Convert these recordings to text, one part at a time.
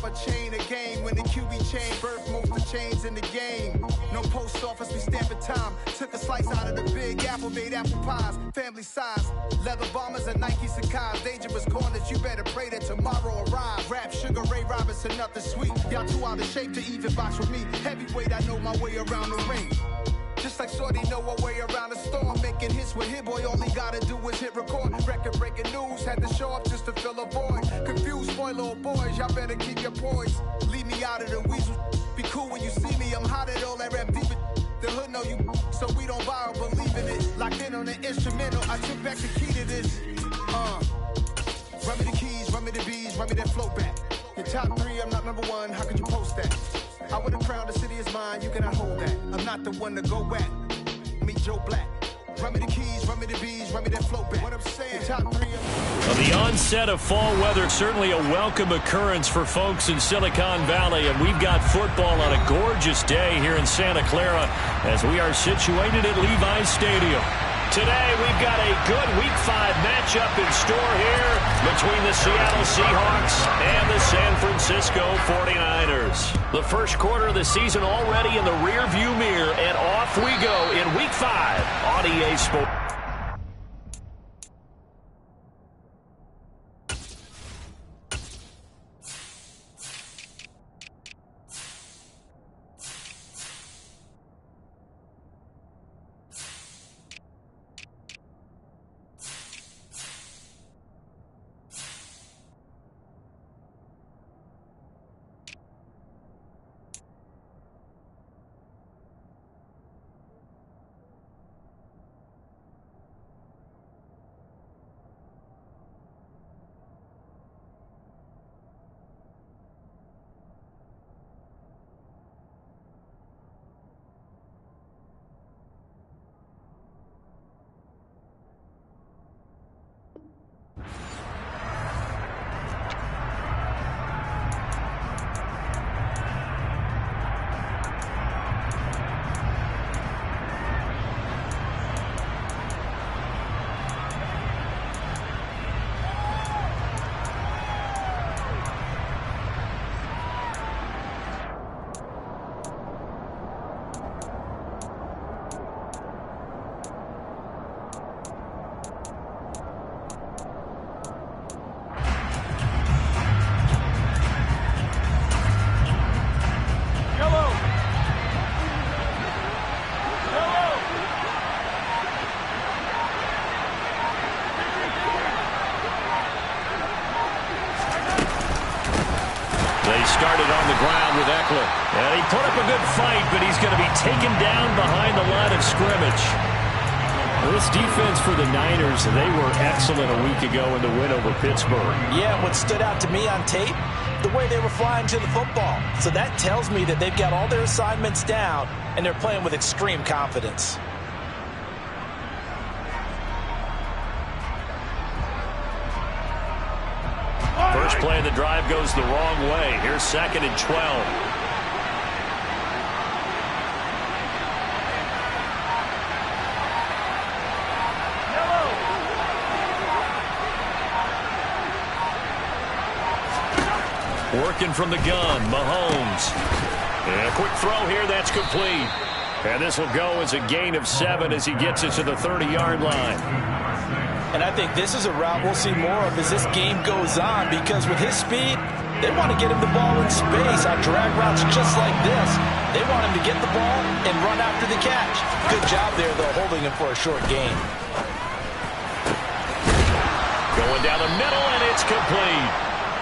I'ma chain a game. When the QB chain birth most of chains in the game. No post office, we stamping time. Took a slice out of the big apple, made apple pies. Family size, leather bombers and Nike Sacai's. Dangerous corners, you better pray that tomorrow arrive. Rap, Sugar Ray Robinson, nothing sweet. Y'all too out of shape to even box with me. Heavyweight, I know my way around the ring. Just like Shorty know a way around the storm. Making hits with Hit Boy, all he gotta do is hit record. Record breaking news, had to show up just to fill a void. Confused boy, little boys, y'all better keep your poise. Leave me out of the weasel. Be cool when you see me, I'm hot at all that rap deep. The hood know you, so we don't buy or believe in it. Locked in on the instrumental, I took back the key to this. Run me the keys, run me the bees, run me that flow back. Your top 3, I'm not number 1, how could you post that? I would've crowned the city is mine, you cannot hold that. I'm not the one to go back. Meet Joe Black. Run me the keys, run me the bees, run me that flow back. What I'm saying, top 3. Well, the onset of fall weather, certainly a welcome occurrence for folks in Silicon Valley, and we've got football on a gorgeous day here in Santa Clara as we are situated at Levi's Stadium. Today, we've got a good Week 5 matchup in store here between the Seattle Seahawks and the San Francisco 49ers. The first quarter of the season already in the rearview mirror, and off we go in Week 5 on EA Sports. Started on the ground with Eckler. And he put up a good fight, but he's going to be taken down behind the line of scrimmage. This defense for the Niners, they were excellent a week ago in the win over Pittsburgh. Yeah, what stood out to me on tape, the way they were flying to the football. So that tells me that they've got all their assignments down, and they're playing with extreme confidence. First play of the drive goes the wrong way. Here's 2nd and 12. Working from the gun, Mahomes. And a quick throw here, that's complete. And this will go as a gain of 7 as he gets it to the 30-yard line. And I think this is a route we'll see more of as this game goes on, because with his speed, they want to get him the ball in space on drag routes just like this. They want him to get the ball and run after the catch. Good job there, though, holding him for a short gain. Going down the middle, and it's complete.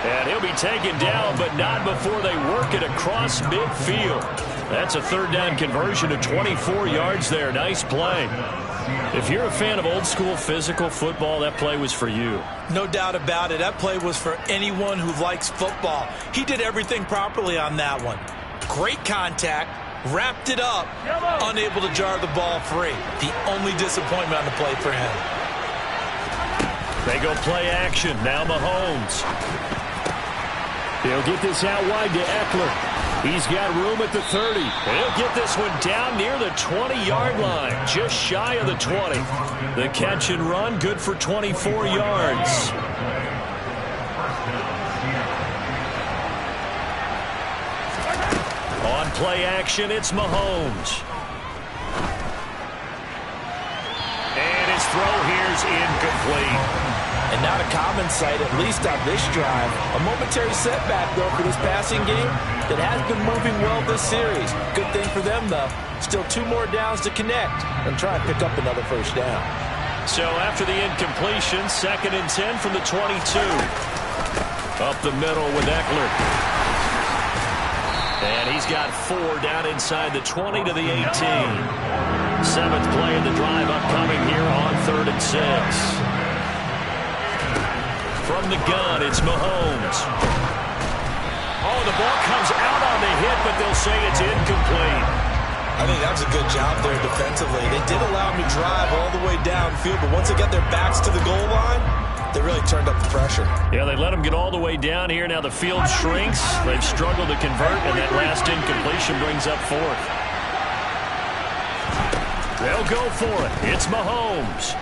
And he'll be taken down, but not before they work it across midfield. That's a 3rd down conversion to 24 yards there. Nice play. If you're a fan of old-school physical football, that play was for you. No doubt about it. That play was for anyone who likes football. He did everything properly on that one. Great contact, wrapped it up, unable to jar the ball free. The only disappointment on the play for him. They go play action. Now Mahomes. He'll get this out wide to Eckler. He's got room at the 30. He'll get this one down near the 20-yard line, just shy of the 20. The catch and run, good for 24 yards. play action, it's Mahomes. And his throw here's incomplete. And not a common sight, at least on this drive. A momentary setback, though, for this passing game that has been moving well this series. Good thing for them, though. Still 2 more downs to connect and try and pick up another first down. So after the incompletion, 2nd and 10 from the 22. Up the middle with Eckler. And he's got 4 down inside the 20 to the 18. 7th play of the drive upcoming here on 3rd and 6. From the gun, it's Mahomes. Oh, the ball comes out on the hit, but they'll say it's incomplete. I think that was a good job there defensively. They did allow him to drive all the way downfield, but once they got their backs to the goal line, they really turned up the pressure. Yeah, they let him get all the way down here. Now the field shrinks. They've struggled to convert, and that last incompletion brings up 4th. They'll go for it. It's Mahomes.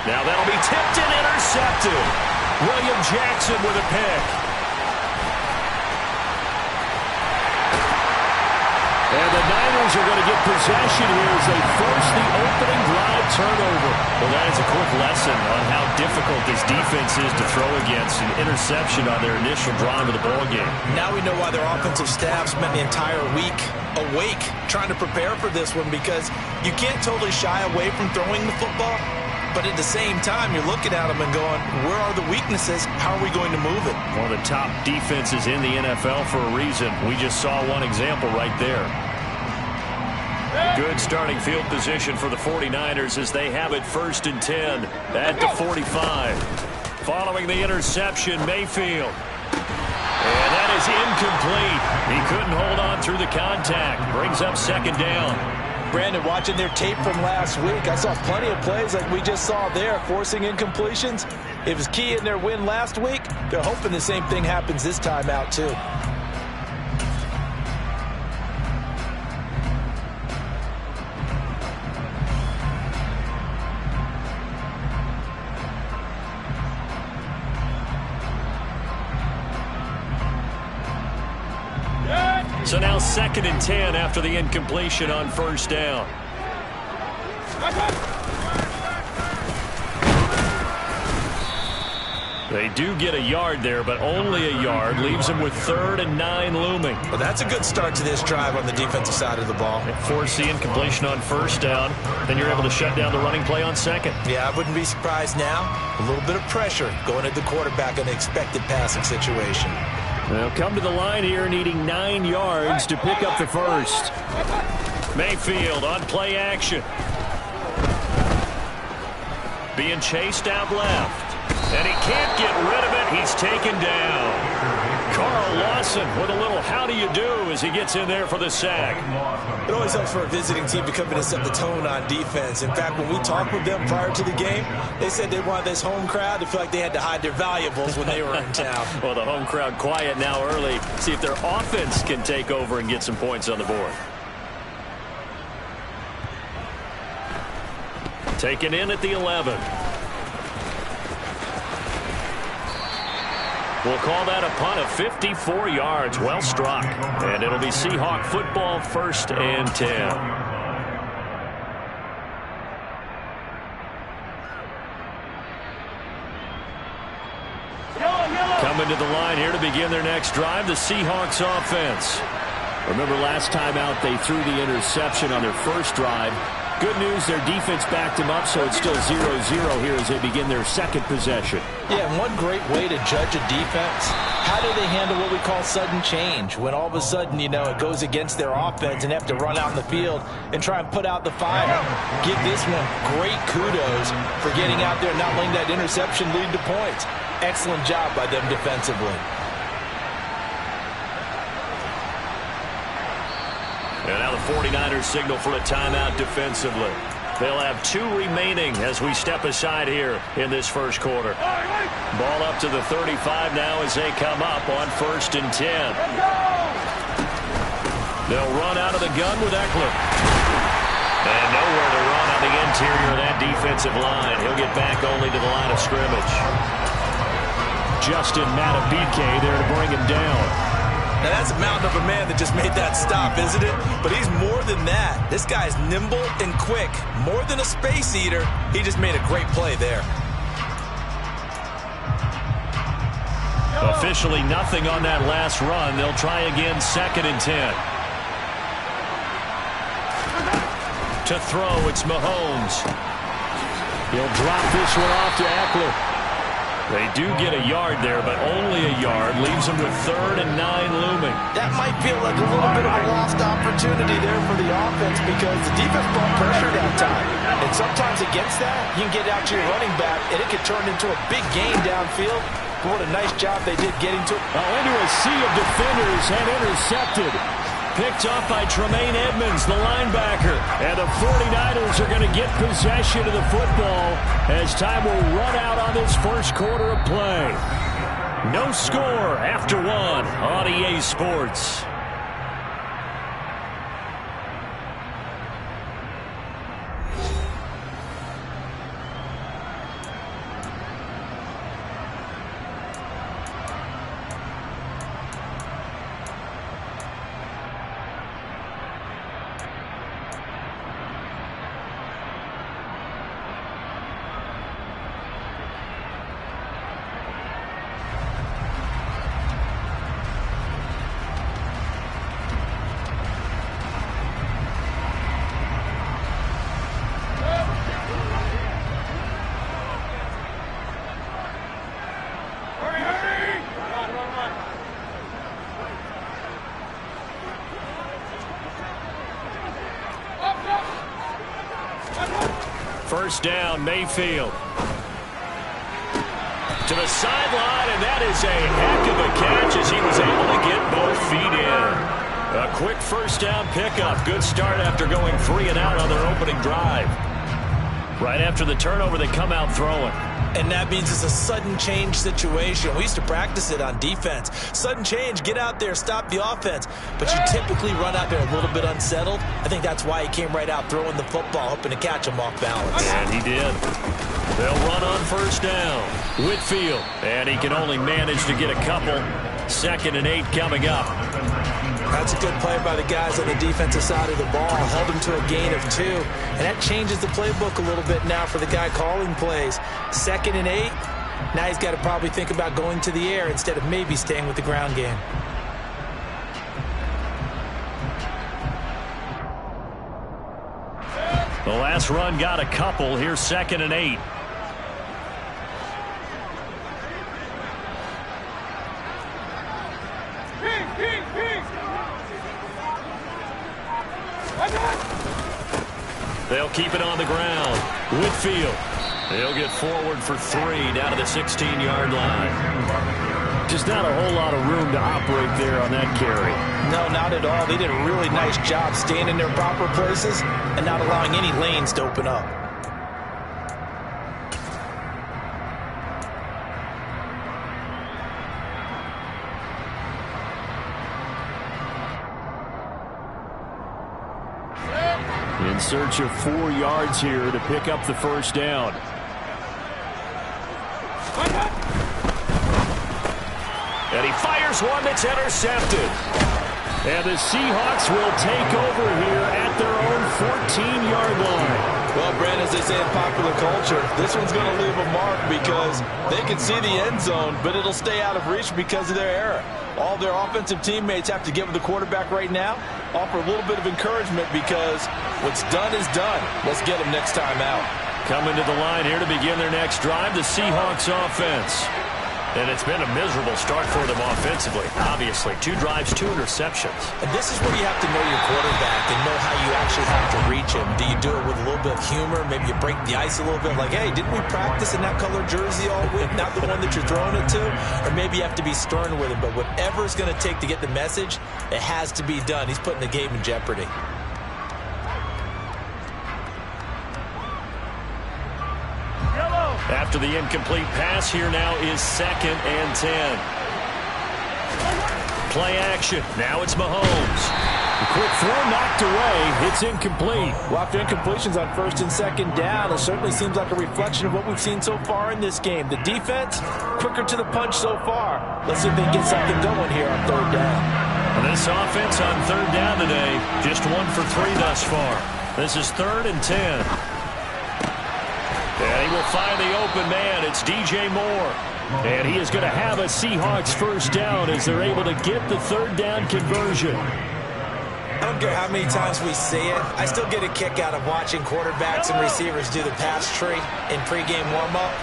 Now that'll be tipped and intercepted. William Jackson with a pick. And the Niners are going to get possession here as they force the opening drive turnover. Well, that is a quick lesson on how difficult this defense is to throw against. An interception on their initial drive of the ballgame. Now we know why their offensive staff spent the entire week awake trying to prepare for this one, because you can't totally shy away from throwing the football. But at the same time, you're looking at them and going, where are the weaknesses? How are we going to move it? One of the top defenses in the NFL for a reason. We just saw one example right there. Good starting field position for the 49ers as they have it 1st and 10 at the 45. Following the interception, Mayfield. And that is incomplete. He couldn't hold on through the contact. Brings up 2nd down. Brandon, watching their tape from last week, I saw plenty of plays like we just saw there, forcing incompletions. It was key in their win last week. They're hoping the same thing happens this time out, too. So now 2nd and 10 after the incompletion on 1st down. They do get a yard there, but only a yard. Leaves them with 3rd and 9 looming. Well, that's a good start to this drive on the defensive side of the ball. Force the incompletion on 1st down. Then you're able to shut down the running play on 2nd. Yeah, I wouldn't be surprised now. A little bit of pressure going at the quarterback in an expected passing situation. They'll come to the line here needing 9 yards to pick up the 1st. Mayfield on play action. Being chased out left. And he can't get rid of it. He's taken down. Carl Lawson with a little how do you do as he gets in there for the sack. It always helps for a visiting team to come in and set the tone on defense. In fact, when we talked with them prior to the game, they said they wanted this home crowd to feel like they had to hide their valuables when they were in town. Well, the home crowd quiet now early. See if their offense can take over and get some points on the board. Taken in at the 11. We'll call that a punt of 54 yards. Well struck. And it'll be Seahawk football 1st and 10. Coming to the line here to begin their next drive, the Seahawks offense. Remember last time out they threw the interception on their first drive. Good news, their defense backed them up, so it's still 0-0 here as they begin their 2nd possession. Yeah, and one great way to judge a defense, how do they handle what we call sudden change? When all of a sudden, you know, it goes against their offense and they have to run out in the field and try and put out the fire. Give this one great kudos for getting out there and not letting that interception lead to points. Excellent job by them defensively. And now the 49ers signal for a timeout defensively. They'll have 2 remaining as we step aside here in this first quarter. Ball up to the 35 now as they come up on 1st and 10. They'll run out of the gun with Eckler. And nowhere to run on the interior of that defensive line. He'll get back only to the line of scrimmage. Justin Matabike there to bring him down. Now, that's a mountain of a man that just made that stop, isn't it? But he's more than that. This guy's nimble and quick. More than a space eater. He just made a great play there. Officially nothing on that last run. They'll try again, 2nd and 10. To throw, it's Mahomes. He'll drop this one off to Eckler. They do get a yard there, but only a yard. Leaves them with 3rd and 9 looming. That might feel like a little bit of a lost opportunity there for the offense because the defense brought pressure that time. And sometimes against that, you can get out to your running back, and it could turn into a big gain downfield. But what a nice job they did getting to it. Into a sea of defenders and intercepted. Picked off by Tremaine Edmonds, the linebacker. And the 49ers are going to get possession of the football as time will run out on this first quarter of play. No score after 1 on EA Sports. First down, Mayfield. To the sideline, and that is a heck of a catch as he was able to get both feet in. A quick first down pickup. Good start after going 3 and out on their opening drive. Right after the turnover, they come out throwing. And that means it's a sudden change situation. We used to practice it on defense. Sudden change, get out there, stop the offense. But you typically run out there a little bit unsettled. I think that's why he came right out throwing the football, hoping to catch him off balance. And he did. They'll run on first down. Whitfield. And he can only manage to get a couple. 2nd and 8 coming up. That's a good play by the guys on the defensive side of the ball. Held him to a gain of 2. And that changes the playbook a little bit now for the guy calling plays. 2nd and 8. Now he's got to probably think about going to the air instead of maybe staying with the ground game. The last run got a couple. Here's 2nd and 8. They'll keep it on the ground. Whitfield. They'll get forward for 3 down to the 16-yard line. Just not a whole lot of room to operate there on that carry. No, not at all. They did a really nice job staying in their proper places and not allowing any lanes to open up. In search of 4 yards here to pick up the first down. And he fires one that's intercepted. And the Seahawks will take over here at their own 14-yard line. Well, Brandon, as they say in popular culture, this one's going to leave a mark because they can see the end zone, but it'll stay out of reach because of their error. All their offensive teammates have to give the quarterback right now, offer a little bit of encouragement because what's done is done. Let's get them next time out. Coming to the line here to begin their next drive, the Seahawks offense. And it's been a miserable start for them offensively. Obviously, 2 drives, 2 interceptions. And this is where you have to know your quarterback and know how you actually have to reach him. Do you do it with a little bit of humor? Maybe you break the ice a little bit like, hey, didn't we practice in that color jersey all week? Not the one that you're throwing it to? Or maybe you have to be stern with him. But whatever it's going to take to get the message, it has to be done. He's putting the game in jeopardy. After the incomplete pass, here now is 2nd and 10. Play action. Now it's Mahomes. A quick throw knocked away. It's incomplete. Well, after incompletions on 1st and 2nd down, it certainly seems like a reflection of what we've seen so far in this game. The defense, quicker to the punch so far. Let's see if they can get something going here on 3rd down. This offense on third down today, just 1 for 3 thus far. This is 3rd and 10. And he will find the open man. It's DJ Moore. And he is going to have a Seahawks first down as they're able to get the third down conversion. I don't care how many times we see it. I still get a kick out of watching quarterbacks and receivers do the pass tree in pregame warm-up.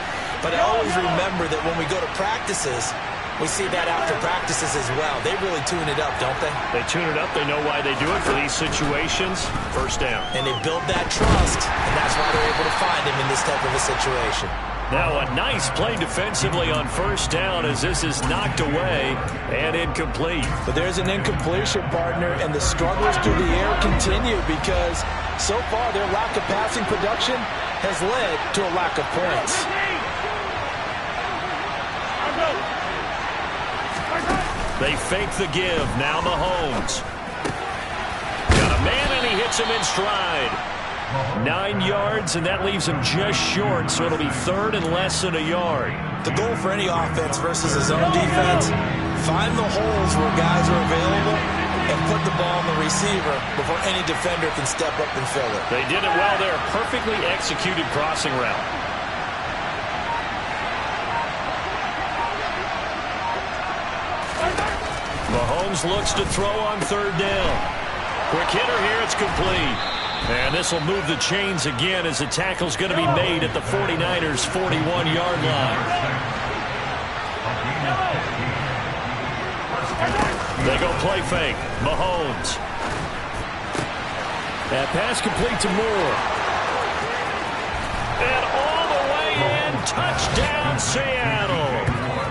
But I always remember that when we go to practices, we see that after practices as well. They really tune it up, don't they? They tune it up. They know why they do it for these situations. First down. And they build that trust, and that's why they're able to find him in this type of a situation. Now a nice play defensively on first down as this is knocked away and incomplete. But there's an incompletion, partner, and the struggles through the air continue because so far their lack of passing production has led to a lack of points. They fake the give. Now Mahomes. Got a man, and he hits him in stride. 9 yards, and that leaves him just short, so it'll be 3rd and less than a yard. The goal for any offense versus his own defense, find the holes where guys are available and put the ball on the receiver before any defender can step up and fill it. They did it well there. Perfectly executed crossing route. Mahomes looks to throw on 3rd down. Quick hitter here. It's complete. And this will move the chains again as the tackle's going to be made at the 49ers' 41-yard line. They go play fake. Mahomes. That pass complete to Moore. And all the way in. Touchdown, Seattle.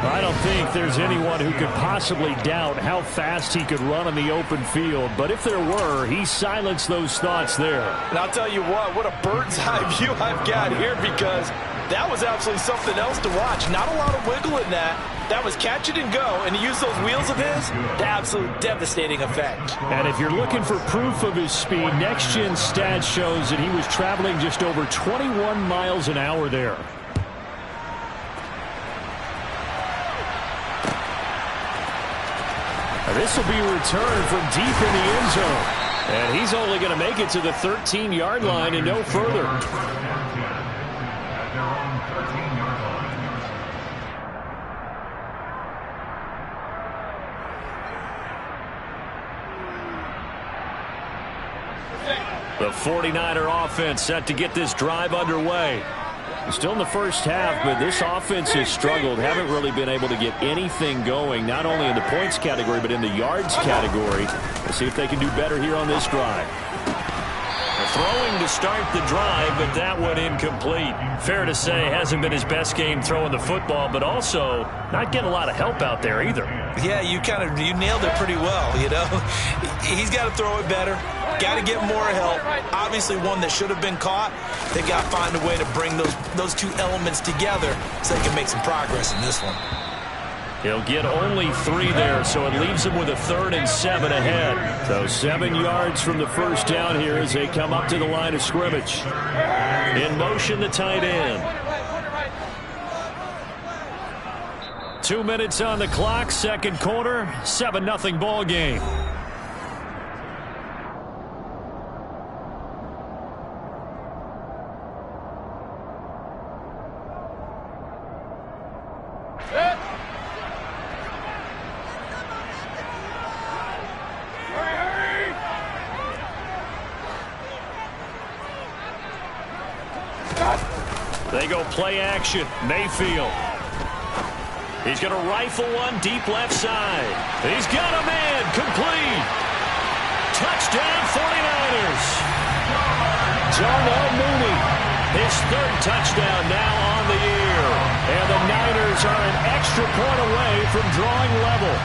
I don't think there's anyone who could possibly doubt how fast he could run on the open field. But if there were, he silenced those thoughts there. And I'll tell you what a bird's eye view I've got here because that was absolutely something else to watch. Not a lot of wiggle in that. That was catch it and go, and to use those wheels of his, the absolute devastating effect. And if you're looking for proof of his speed, Next Gen Stats shows that he was traveling just over 21 miles an hour there. This will be returned from deep in the end zone. And he's only going to make it to the 13-yard line and no further. The 49er offense set to get this drive underway. Still in the first half, but this offense has struggled. Haven't really been able to get anything going, not only in the points category, but in the yards category. We'll see if they can do better here on this drive. Throwing to start the drive, but that one incomplete. Fair to say, hasn't been his best game throwing the football, but also not getting a lot of help out there either. Yeah, you nailed it pretty well, you know. He's got to throw it better. Got to get more help. Obviously one that should have been caught. They got to find a way to bring those two elements together so they can make some progress in this one. He'll get only 3 there, so it leaves him with a 3rd and 7 ahead. So 7 yards from the first down here as they come up to the line of scrimmage. In motion, the tight end. 2 minutes on the clock, second quarter, 7-0 ball game. They go play action. Mayfield. He's going to rifle one deep left side. He's got a man. Complete. Touchdown 49ers. Darnell Mooney. His 3rd touchdown now on the year. And the Niners are an extra point away from drawing level.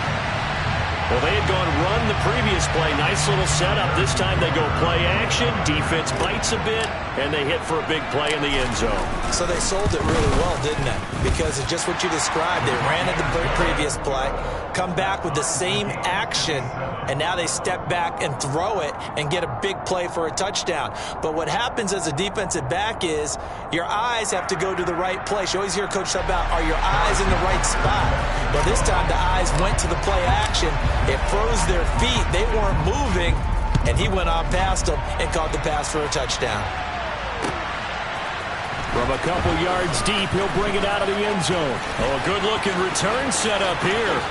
Well, they had gone run the previous play. Nice little setup. This time they go play action. Defense bites a bit, and they hit for a big play in the end zone. So they sold it really well, didn't they? Because it's just what you described. They ran at the previous play, come back with the same action, and now they step back and throw it and get a big play for a touchdown. But what happens as a defensive back is your eyes have to go to the right place. You always hear Coach talk about, are your eyes in the right spot? Well, this time the eyes went to the play action. formation. It froze their feet. They weren't moving, and he went on past them and caught the pass for a touchdown. From a couple yards deep, he'll bring it out of the end zone. Oh, a good-looking return set up here.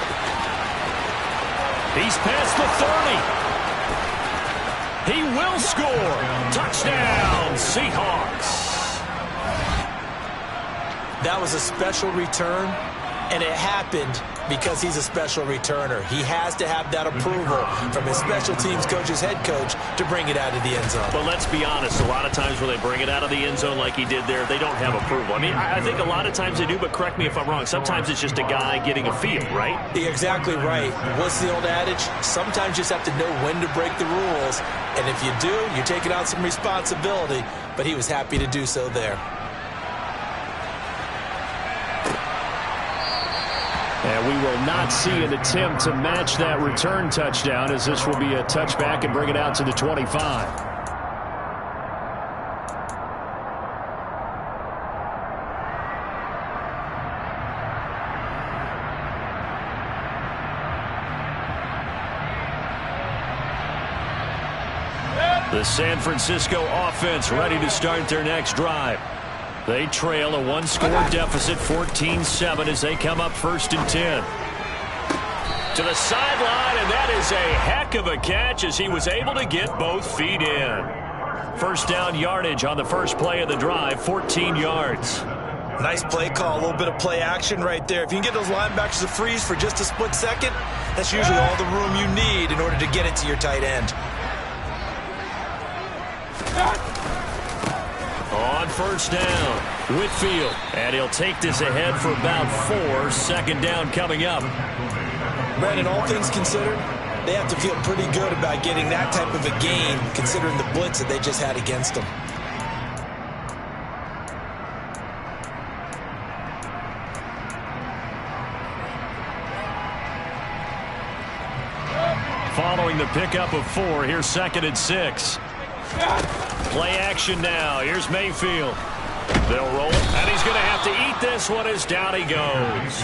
He's past the 30. He will score. Touchdown, Seahawks. That was a special return, and it happened because he's a special returner. He has to have that approval from his special teams coach's head coach to bring it out of the end zone. But let's be honest, a lot of times when they bring it out of the end zone like he did there, they don't have approval. I mean, I think a lot of times they do, but correct me if I'm wrong. Sometimes it's just a guy getting a feel, right? You're exactly right. What's the old adage? Sometimes you just have to know when to break the rules, and if you do, you're taking on some responsibility, but he was happy to do so there. And we will not see an attempt to match that return touchdown, as this will be a touchback and bring it out to the 25. The San Francisco offense ready to start their next drive. They trail a one-score deficit, 14-7, as they come up 1st and 10. To the sideline, and that is a heck of a catch as he was able to get both feet in. First down yardage on the first play of the drive, 14 yards. Nice play call, a little bit of play action right there. If you can get those linebackers to freeze for just a split second, that's usually all the room you need in order to get it to your tight end. On first down, Whitfield, and he'll take this ahead for about 4. Second down coming up. Brandon, all things considered, they have to feel pretty good about getting that type of a gain, considering the blitz that they just had against them. Following the pickup of 4, here's 2nd and 6. Play action now. Here's Mayfield. They'll roll it, and he's going to have to eat this one as down he goes.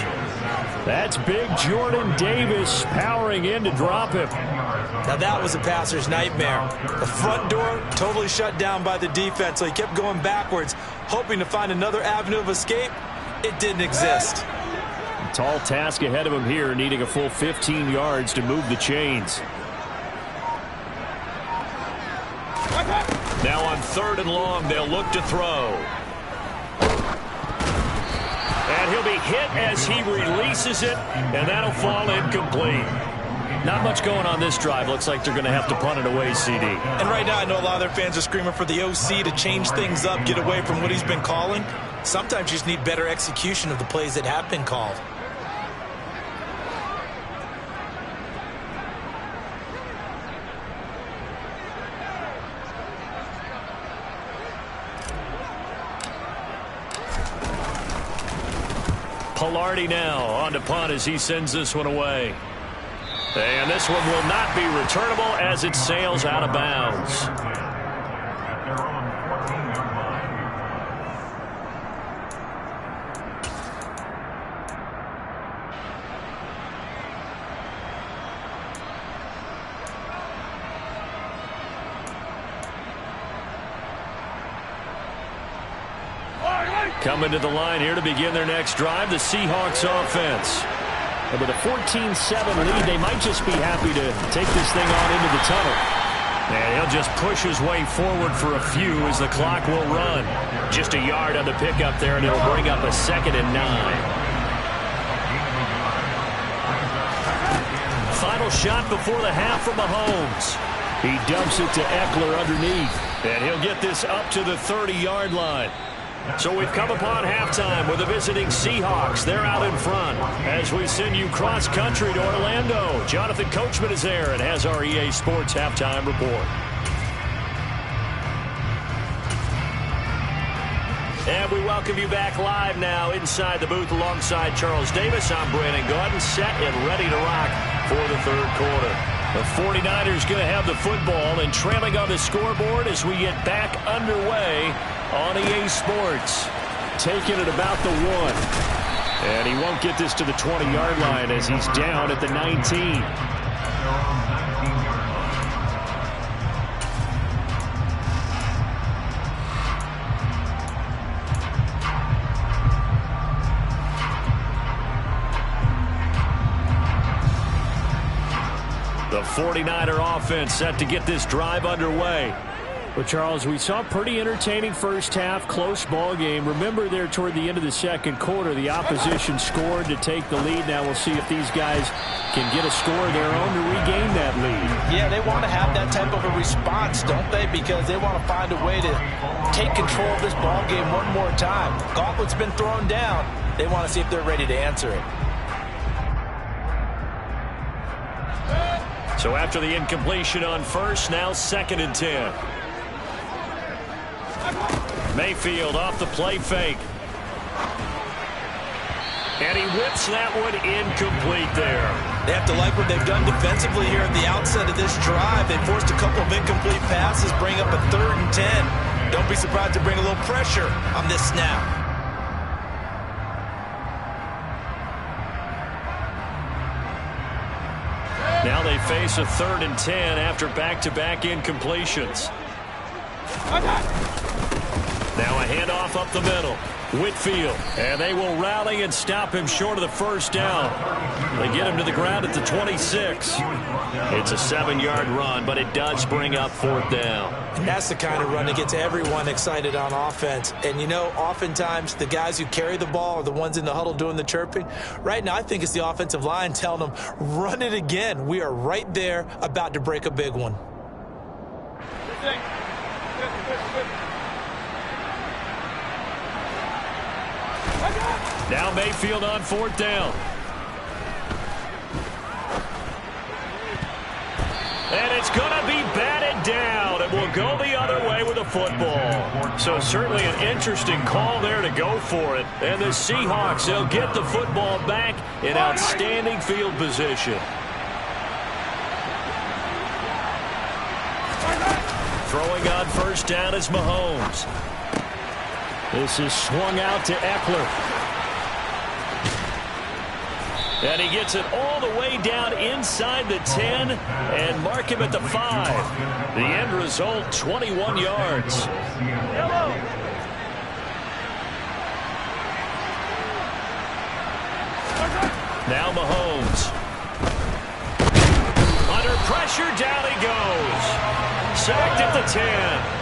That's big Jordan Davis powering in to drop him. Now that was a passer's nightmare. The front door totally shut down by the defense, so he kept going backwards, hoping to find another avenue of escape. It didn't exist. A tall task ahead of him here, needing a full 15 yards to move the chains. Now on 3rd and long, they'll look to throw. And he'll be hit as he releases it, and that'll fall incomplete. Not much going on this drive. Looks like they're going to have to punt it away, CD. And right now, I know a lot of their fans are screaming for the OC to change things up, get away from what he's been calling. Sometimes you just need better execution of the plays that have been called. Pilardi now on to punt as he sends this one away. And this one will not be returnable as it sails out of bounds. Coming to the line here to begin their next drive, the Seahawks offense. And with a 14-7 lead, they might just be happy to take this thing on into the tunnel. And he'll just push his way forward for a few as the clock will run. Just a yard on the pickup there, and it'll bring up a 2nd and 9. Final shot before the half from Mahomes. He dumps it to Eckler underneath, and he'll get this up to the 30-yard line. So we've come upon halftime with the visiting Seahawks. They're out in front as we send you cross-country to Orlando. Jonathan Coachman is there and has our EA Sports halftime report. And we welcome you back live now inside the booth alongside Charles Davis. I'm Brandon Gaudin, set and ready to rock for the 3rd quarter. The 49ers going to have the football and trailing on the scoreboard as we get back underway on EA Sports. Taking it about the 1. And he won't get this to the 20-yard line as he's down at the 19. The 49er offense set to get this drive underway. Well, Charles, we saw a pretty entertaining first half, close ball game. Remember there toward the end of the second quarter, the opposition scored to take the lead. Now we'll see if these guys can get a score of their own to regain that lead. Yeah, they want to have that type of a response, don't they? Because they want to find a way to take control of this ball game one more time. Gauntlet's been thrown down. They want to see if they're ready to answer it. So after the incompletion on first, now 2nd and 10. Mayfield off the play fake. And he whips that one incomplete there. They have to like what they've done defensively here at the outset of this drive. They forced a couple of incomplete passes, bring up a 3rd and 10. Don't be surprised to bring a little pressure on this snap. Now they face a 3rd and 10 after back-to-back incompletions. Now a handoff up the middle. Whitfield. And they will rally and stop him short of the first down. They get him to the ground at the 26. It's a 7-yard run, but it does bring up 4th down. And that's the kind of run that gets everyone excited on offense. And, you know, oftentimes the guys who carry the ball are the ones in the huddle doing the chirping. Right now, I think it's the offensive line telling them, run it again. We are right there about to break a big one. Now Mayfield on 4th down. And it's going to be batted down. It will go the other way with a football. So certainly an interesting call there to go for it. And the Seahawks, they'll get the football back in outstanding field position. Throwing on first down is Mahomes. This is swung out to Eckler. And he gets it all the way down inside the 10 and mark him at the 5. The end result, 21 yards. Now Mahomes. Under pressure, down he goes. Sacked at the 10.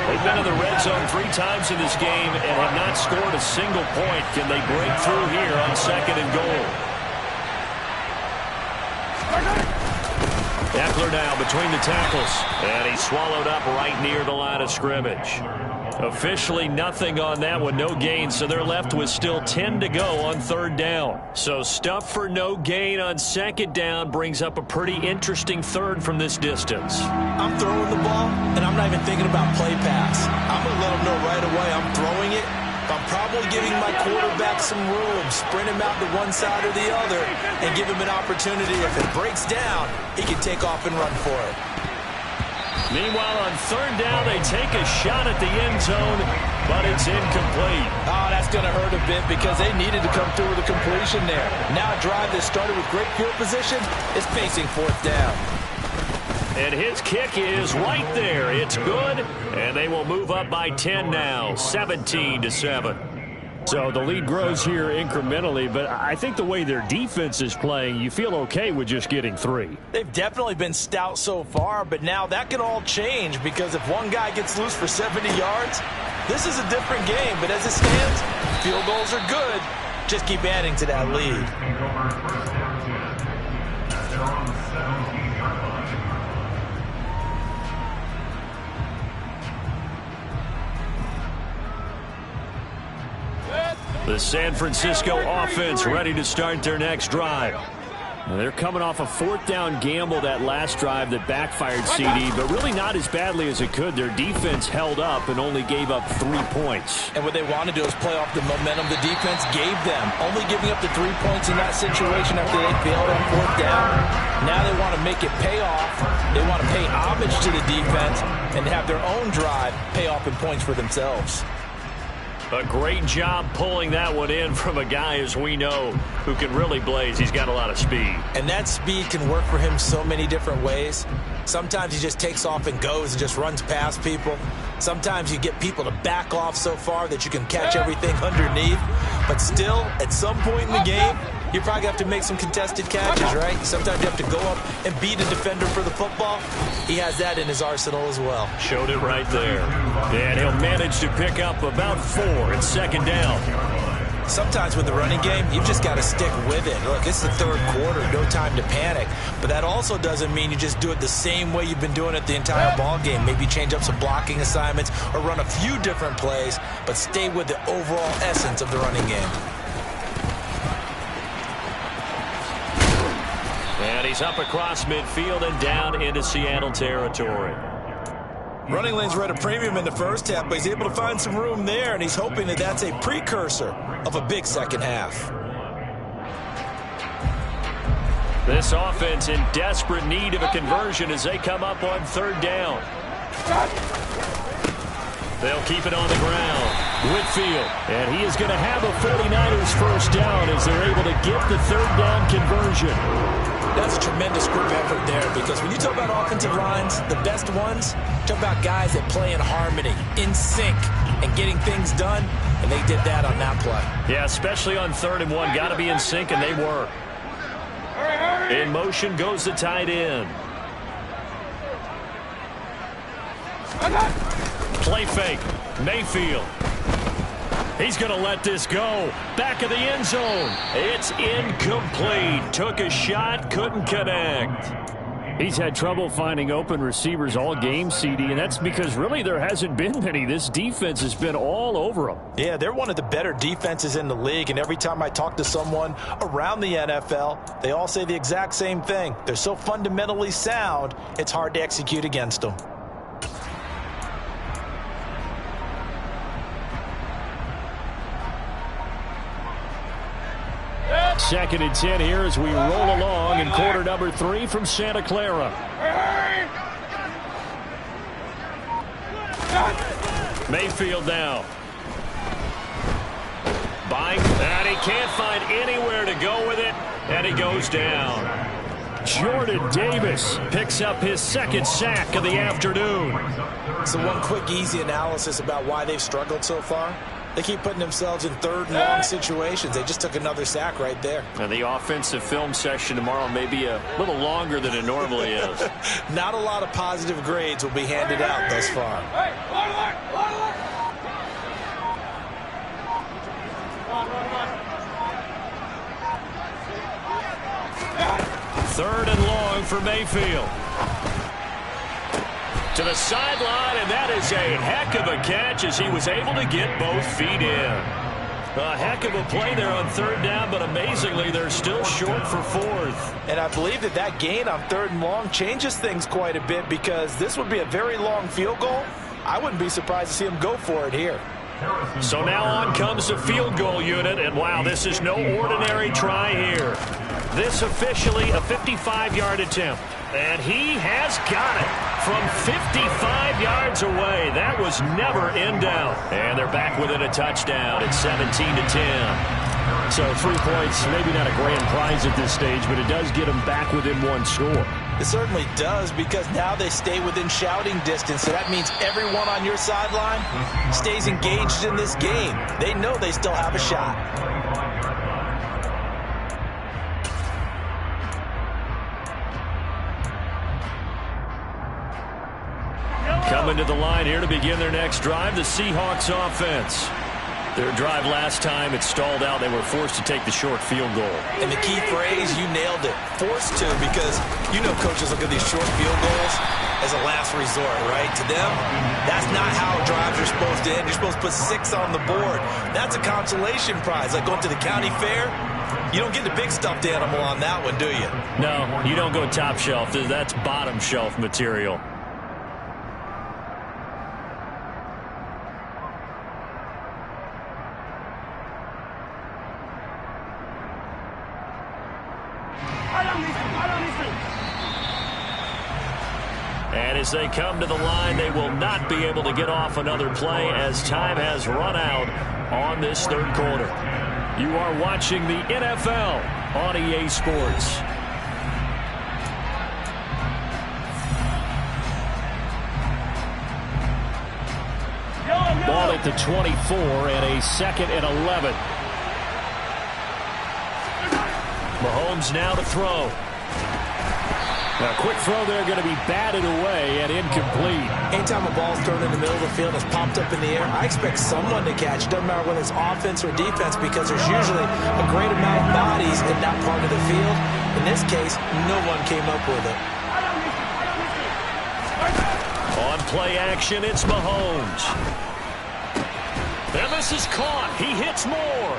They've been in the red zone 3 times in this game and have not scored a single point. Can they break through here on 2nd and goal? Eckler now between the tackles. And he's swallowed up right near the line of scrimmage. Officially nothing on that one, no gain, so they're left with still 10 to go on 3rd down. So stuff for no gain on 2nd down brings up a pretty interesting 3rd from this distance. I'm throwing the ball, and I'm not even thinking about play pass. I'm going to let them know right away I'm throwing it. I'm probably giving my quarterback some room, sprint him out to one side or the other, and give him an opportunity. If it breaks down, he can take off and run for it. Meanwhile, on 3rd down, they take a shot at the end zone, but it's incomplete. Oh, that's going to hurt a bit because they needed to come through with a completion there. Now a drive that started with great field position is facing 4th down. And his kick is right there. It's good, and they will move up by 10 now, 17-7. So the lead grows here incrementally, but I think the way their defense is playing, you feel okay with just getting 3. They've definitely been stout so far, but now that can all change because if one guy gets loose for 70 yards, this is a different game. But as it stands, field goals are good. Just keep adding to that lead. The San Francisco offense ready to start their next drive. They're coming off a 4th down gamble that last drive that backfired, CD, but really not as badly as it could. Their defense held up and only gave up 3 points. And what they want to do is play off the momentum the defense gave them. Only giving up the 3 points in that situation after they failed on 4th down. Now they want to make it pay off. They want to pay homage to the defense and have their own drive pay off in points for themselves. A great job pulling that one in from a guy, as we know, who can really blaze. He's got a lot of speed. And that speed can work for him so many different ways. Sometimes he just takes off and goes and just runs past people. Sometimes you get people to back off so far that you can catch everything underneath. But still, at some point in the game, you probably have to make some contested catches, right? Sometimes you have to go up and beat a defender for the football. He has that in his arsenal as well. Showed it right there. And he'll manage to pick up about 4 in second down. Sometimes with the running game, you've just got to stick with it. Look, it's the third quarter, no time to panic. But that also doesn't mean you just do it the same way you've been doing it the entire ball game. Maybe change up some blocking assignments or run a few different plays, but stay with the overall essence of the running game. And he's up across midfield and down into Seattle territory. Running lanes were at a premium in the first half, but he's able to find some room there, and he's hoping that that's a precursor of a big second half. This offense in desperate need of a conversion as they come up on third down. They'll keep it on the ground. Whitfield, and he is going to have a 49ers first down as they're able to get the third down conversion. That's a tremendous group effort there, because when you talk about offensive lines, the best ones, talk about guys that play in harmony, in sync, and getting things done, and they did that on that play. Yeah, especially on 3rd and 1. Got to be in sync, and they were. In motion goes the tight end. Play fake. Mayfield. He's going to let this go. Back of the end zone. It's incomplete. Took a shot, couldn't connect. He's had trouble finding open receivers all game, CD, and that's because really there hasn't been many. This defense has been all over them. Yeah, they're one of the better defenses in the league, and every time I talk to someone around the NFL, they all say the exact same thing. They're so fundamentally sound, it's hard to execute against them. Second and 10 here as we roll along in quarter number 3 from Santa Clara. Mayfield now. Buying, and he can't find anywhere to go with it, and he goes down. Jordan Davis picks up his second sack of the afternoon. So one quick, easy analysis about why they've struggled so far. They keep putting themselves in 3rd and long situations. They just took another sack right there. And the offensive film session tomorrow may be a little longer than it normally is. Not a lot of positive grades will be handed out thus far. Third and long for Mayfield. To the sideline, and that is a heck of a catch as he was able to get both feet in. A heck of a play there on 3rd down, but amazingly, they're still short for 4th. And I believe that that gain on 3rd and long changes things quite a bit, because this would be a very long field goal. I wouldn't be surprised to see him go for it here. So now on comes the field goal unit, and wow, this is no ordinary try here. This officially a 55-yard attempt. And he has got it from 55 yards away. That was never in doubt. And they're back within a touchdown. It's 17-10. So 3 points, maybe not a grand prize at this stage, but it does get them back within 1 score. It certainly does, because now they stay within shouting distance. So that means everyone on your sideline stays engaged in this game. They know they still have a shot. Coming to the line here to begin their next drive, the Seahawks offense. Their drive last time, it stalled out. They were forced to take the short field goal. And the key phrase, you nailed it, forced to, because you know coaches look at these short field goals as a last resort, right? To them, that's not how drives are supposed to end. You're supposed to put 6 on the board. That's a consolation prize, like going to the county fair. You don't get the big stuffed animal on that one, do you? No, you don't go top shelf. That's bottom shelf material. And as they come to the line, they will not be able to get off another play as time has run out on this third quarter. You are watching the NFL on EA Sports. Ball at the 24 and a 2nd and 11. Mahomes now to throw. A quick throw there going to be batted away and incomplete. Anytime a ball's thrown in the middle of the field and it's popped up in the air, I expect someone to catch. It doesn't matter whether it's offense or defense because there's usually a great amount of bodies in that part of the field. In this case, no one came up with it. On play action, it's Mahomes. And this is caught. He hits more.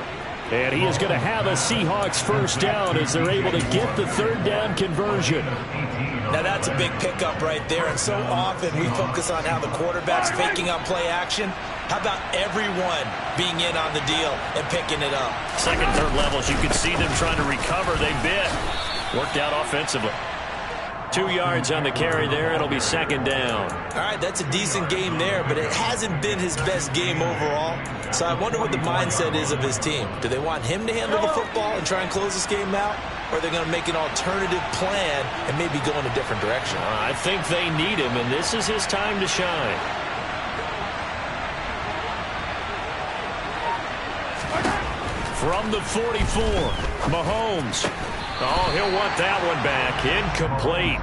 And he is going to have a Seahawks first down as they're able to get the third down conversion. Now that's a big pickup right there, and so often we focus on how the quarterback's faking on play action. How about everyone being in on the deal and picking it up? Second, third levels, you can see them trying to recover. They bit. Worked out offensively. 2 yards on the carry there. It'll be 2nd down. All right, that's a decent game there, but it hasn't been his best game overall. So I wonder what the mindset is of his team. Do they want him to handle the football and try and close this game out? Or are they going to make an alternative plan and maybe go in a different direction? I think they need him, and this is his time to shine. From the 44, Mahomes. Oh, he'll want that one back. Incomplete.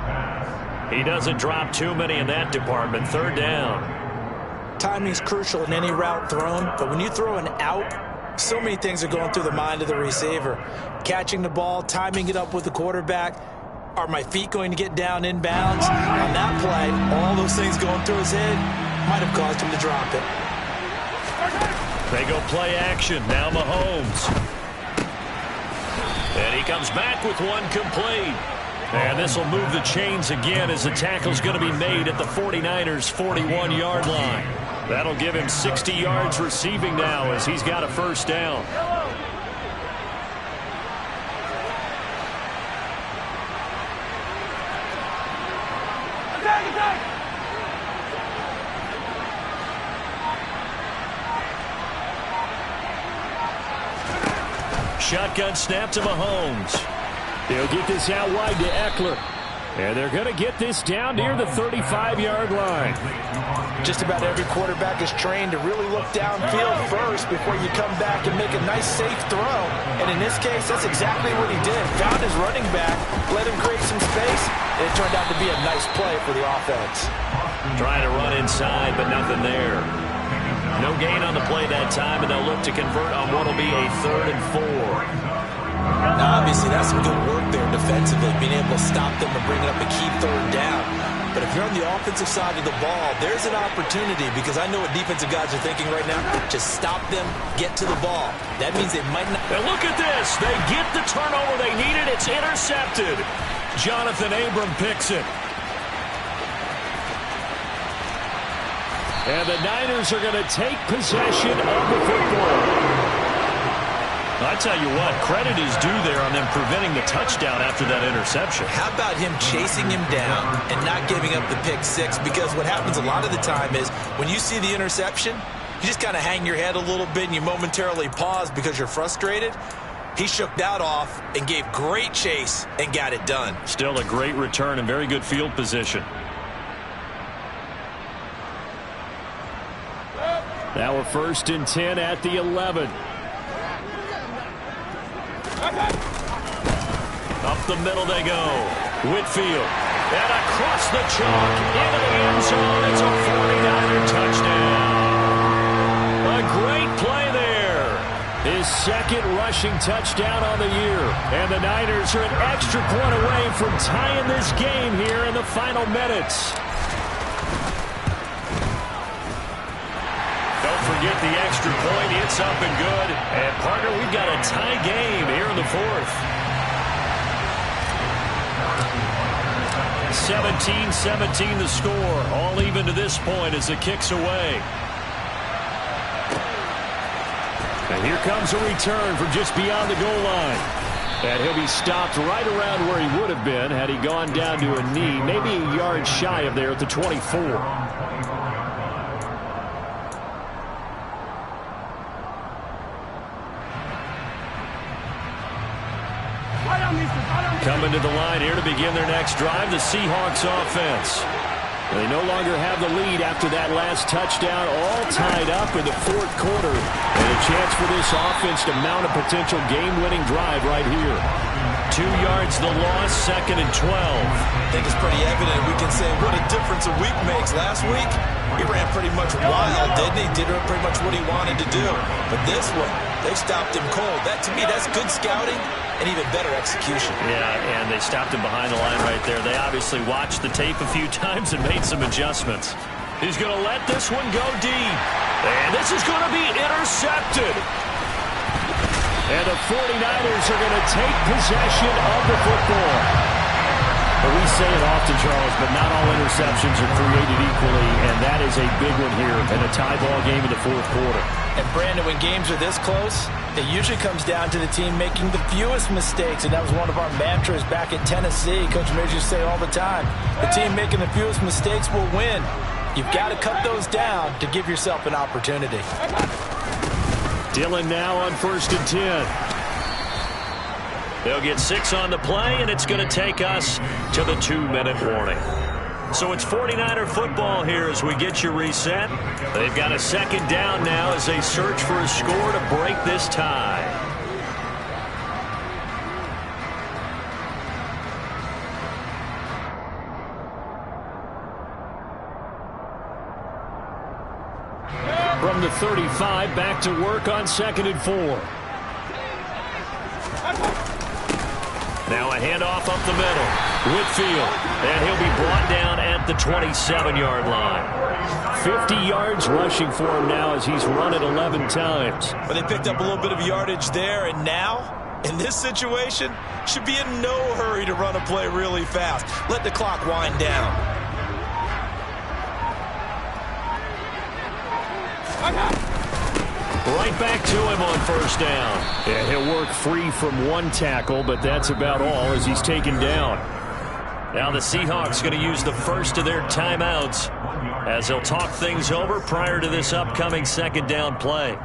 He doesn't drop too many in that department. Third down. Timing's crucial in any route thrown, but when you throw an out, so many things are going through the mind of the receiver. Catching the ball, timing it up with the quarterback. Are my feet going to get down inbounds? On that play, all those things going through his head might have caused him to drop it. They go play action. Now Mahomes. And he comes back with one complete. And this will move the chains again as the tackle's going to be made at the 49ers' 41-yard line. That'll give him 60 yards receiving now as he's got a first down. Shotgun snap to Mahomes. He'll get this out wide to Eckler. And they're going to get this down near the 35-yard line. Just about every quarterback is trained to really look downfield first before you come back and make a nice, safe throw. And in this case, that's exactly what he did. Found his running back, let him create some space, and it turned out to be a nice play for the offense. Trying to run inside, but nothing there. No gain on the play that time, and they'll look to convert on what will be a 3rd and 4. Now, obviously, that's some good work there defensively, being able to stop them and bring it up a key 3rd down. But if you're on the offensive side of the ball, there's an opportunity because I know what defensive guys are thinking right now. Just stop them, get to the ball. That means they might not. And look at this. They get the turnover they needed. It's intercepted. Jonathan Abram picks it. And the Niners are going to take possession of the football. I tell you what, credit is due there on them preventing the touchdown after that interception. How about him chasing him down and not giving up the pick six? Because what happens a lot of the time is when you see the interception, you just kind of hang your head a little bit and you momentarily pause because you're frustrated. He shook that off and gave great chase and got it done. Still a great return and very good field position. Now we're 1st and 10 at the 11. Up the middle they go. Whitfield. And across the chalk into the end zone. It's a 49er touchdown. A great play there. His 2nd rushing touchdown on the year. And the Niners are an extra point away from tying this game here in the final minutes. Forget the extra point. It's up and good. And, partner, we've got a tie game here in the 4th. 17-17 the score. All even to this point as the kick's away. And here comes a return from just beyond the goal line. And he'll be stopped right around where he would have been had he gone down to a knee, maybe a yard shy of there at the 24. Coming to the line here to begin their next drive, the Seahawks offense. They no longer have the lead after that last touchdown, all tied up in the fourth quarter. And a chance for this offense to mount a potential game-winning drive right here. 2 yards the loss, 2nd and 12. I think it's pretty evident. We can say what a difference a week makes. Last week, he ran pretty much wild, didn't he? Did pretty much what he wanted to do. But this one, they stopped him cold. That, to me, that's good scouting and even better execution. Yeah, and they stopped him behind the line right there. They obviously watched the tape a few times and made some adjustments. He's going to let this one go deep. And this is going to be intercepted. And the 49ers are going to take possession of the football. Well, we say it often, Charles, but not all interceptions are created equally, and that is a big one here in a tie ball game in the fourth quarter. And, Brandon, when games are this close, it usually comes down to the team making the fewest mistakes, and that was one of our mantras back at Tennessee. Coach Mears used to say all the time, the team making the fewest mistakes will win. You've got to cut those down to give yourself an opportunity. Dillon now on 1st and 10. They'll get 6 on the play, and it's going to take us to the 2-minute warning. So it's 49er football here as we get you reset. They've got a 2nd down now as they search for a score to break this tie. From the 35, back to work on 2nd and 4. Now a handoff up the middle. Whitfield, and he'll be brought down at the 27-yard line. 50 yards rushing for him now as he's run it 11 times. But they picked up a little bit of yardage there, and now, in this situation, should be in no hurry to run a play really fast. Let the clock wind down. Right back to him on 1st down. Yeah, he'll work free from 1 tackle, but that's about all as he's taken down. Now the Seahawks going to use the first of their timeouts as they'll talk things over prior to this upcoming 2nd down play.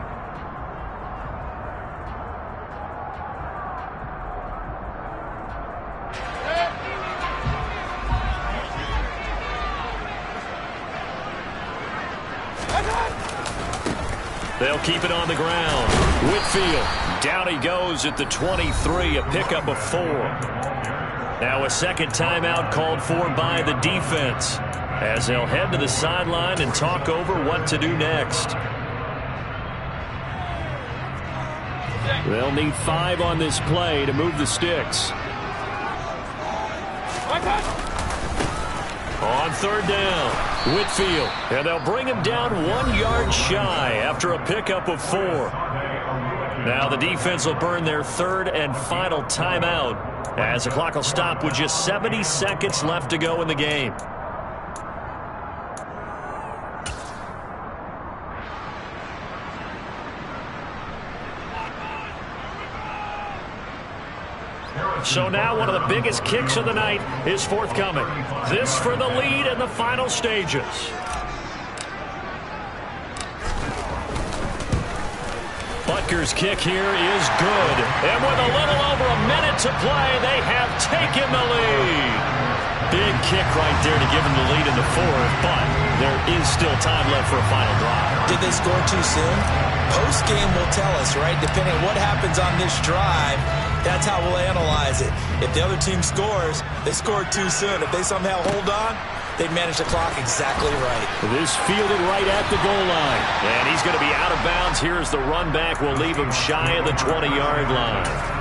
They'll keep it on the ground. Whitfield, down he goes at the 23, a pickup of 4. Now a 2nd timeout called for by the defense as they'll head to the sideline and talk over what to do next. They'll need 5 on this play to move the sticks. On 3rd down, Whitfield, and they'll bring him down 1 yard shy after a pickup of 4. Now the defense will burn their 3rd and final timeout as the clock will stop with just 70 seconds left to go in the game. So now one of the biggest kicks of the night is forthcoming. This for the lead in the final stages. Butker's kick here is good. And with a little over a minute to play, they have taken the lead. Big kick right there to give them the lead in the 4th, but there is still time left for a final drive. Did they score too soon? Post-game will tell us, right? Depending on what happens on this drive, that's how we'll analyze it. If the other team scores, they scored too soon. If they somehow hold on, they manage the clock exactly right. This fielded right at the goal line. And he's going to be out of bounds. Here's the run back. We'll leave him shy of the 20-yard line.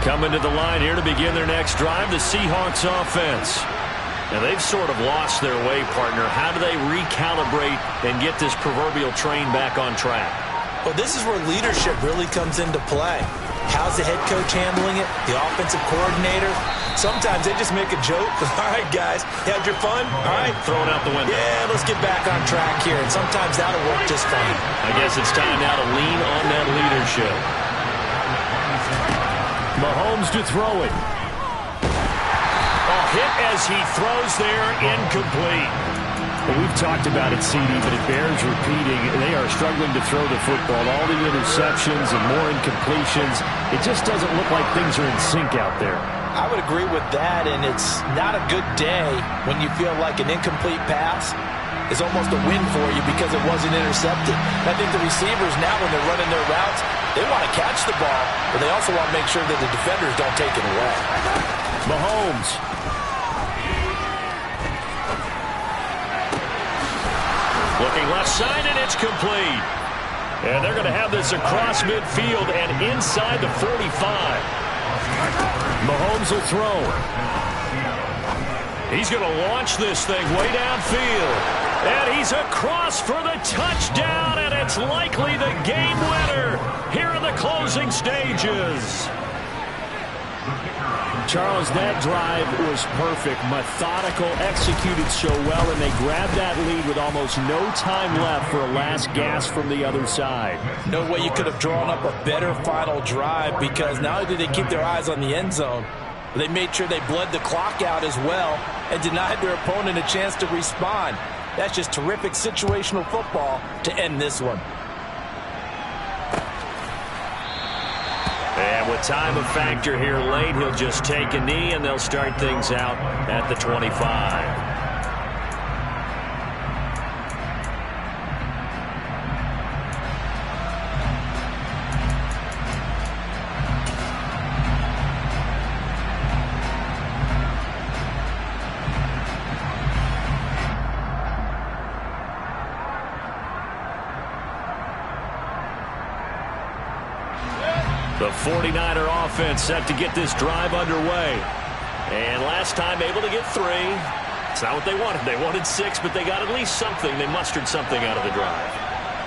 Coming to the line here to begin their next drive, the Seahawks offense. And they've sort of lost their way, partner. How do they recalibrate and get this proverbial train back on track? Well, this is where leadership really comes into play. How's the head coach handling it? The offensive coordinator? Sometimes they just make a joke. All right, guys, you had your fun? All right. Throw it out the window. Yeah, let's get back on track here. And sometimes that'll work just fine. I guess it's time now to lean on that leadership. Mahomes to throw it. A hit as he throws there, incomplete. Well, we've talked about it, CD, but it bears repeating. They are struggling to throw the football. All the interceptions and more incompletions. It just doesn't look like things are in sync out there. I would agree with that, and it's not a good day when you feel like an incomplete pass is almost a win for you because it wasn't intercepted. I think the receivers now, when they're running their routes, they want to catch the ball, but they also want to make sure that the defenders don't take it away. Mahomes. Looking left side, and it's complete. And they're going to have this across midfield and inside the 45. Mahomes will throw. He's going to launch this thing way downfield. And he's across for the touchdown, and it's likely the game winner here in the closing stages. Charles, that drive was perfect, methodical, executed so well, and they grabbed that lead with almost no time left for a last gasp from the other side. No way you could have drawn up a better final drive, because not only did they keep their eyes on the end zone, but they made sure they bled the clock out as well and denied their opponent a chance to respond. That's just terrific situational football to end this one. And with time a factor here late, he'll just take a knee, and they'll start things out at the 25. The 49er offense set to get this drive underway. And last time able to get 3. It's not what they wanted. They wanted 6, but they got at least something. They mustered something out of the drive.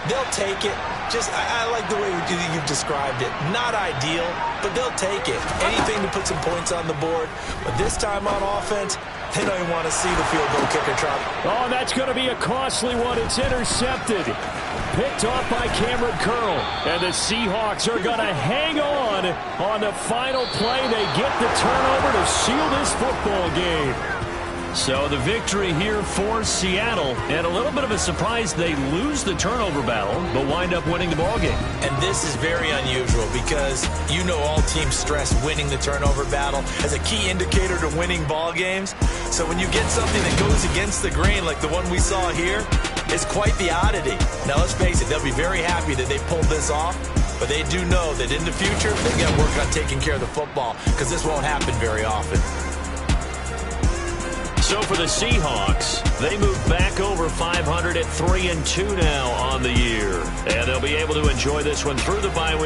They'll take it. I like the way you've described it. Not ideal, but they'll take it. Anything to put some points on the board. But this time on offense, they don't even want to see the field goal kicker drop. Oh, that's going to be a costly one. It's intercepted. Picked off by Cameron Curl. And the Seahawks are going to hang on the final play. They get the turnover to seal this football game. So the victory here for Seattle, and a little bit of a surprise they lose the turnover battle, but wind up winning the ball game. And this is very unusual because you know all teams stress winning the turnover battle as a key indicator to winning ball games. So when you get something that goes against the grain like the one we saw here, it's quite the oddity. Now let's face it, they'll be very happy that they pulled this off, but they do know that in the future they've got to work on taking care of the football because this won't happen very often. So for the Seahawks, they move back over 500 at 3-2 now on the year. And they'll be able to enjoy this one through the bye week.